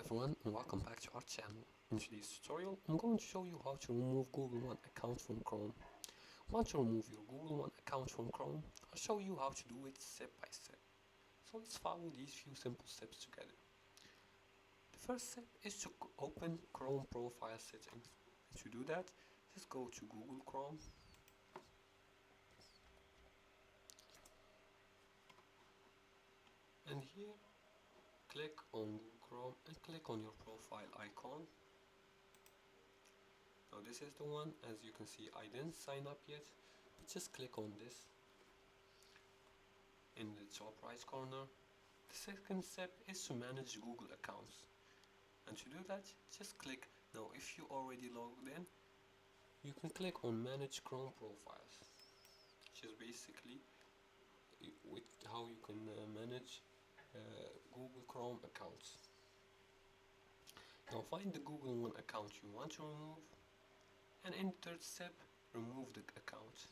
everyone, and welcome back to our channel. In today's tutorial, I'm going to show you how to remove Google One account from Chrome. Once you remove your Google One account from Chrome, I'll show you how to do it step by step. So let's follow these few simple steps together. The first step is to open Chrome profile settings. And to do that, just go to Google Chrome. And here, click on Google Chrome and click on your profile icon. Now this is the one. As you can see, I didn't sign up yet, but just click on this in the top right corner. The second step is to manage Google accounts, and to do that, just click. Now if you already logged in, you can click on manage Chrome profiles, which is basically with how you can manage Google Chrome accounts. Now find the Google One account you want to remove, and in the third step, remove the account.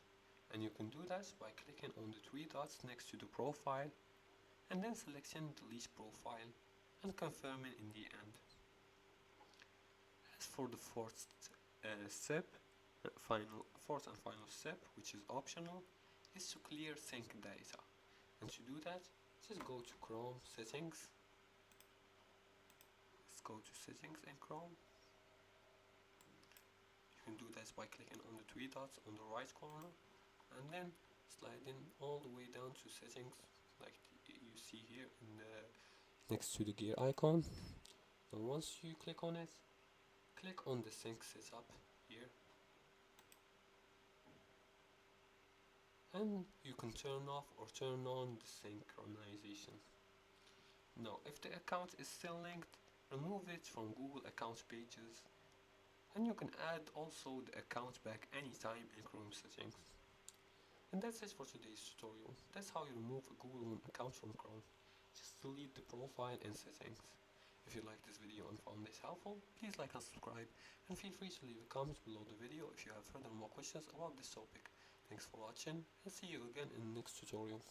And you can do that by clicking on the three dots next to the profile and then selecting delete profile and confirming in the end. As for the fourth and final step, which is optional, is to clear sync data. And to do that, just go to Chrome settings. Let's go to settings in Chrome. You can do this by clicking on the three dots on the right corner and then sliding all the way down to settings, like you see here in the next to the gear icon. Now once you click on it, click on the sync setup here, and you can turn off or turn on the synchronization. Now if the account is still linked, remove it from Google Accounts pages, and you can add also the account back anytime in Chrome settings. And that's it for today's tutorial. That's how you remove a Google One account from Chrome. Just delete the profile and settings. If you liked this video and found this helpful, please like and subscribe, and feel free to leave a comment below the video if you have further more questions about this topic. Thanks for watching, and see you again in the next tutorial.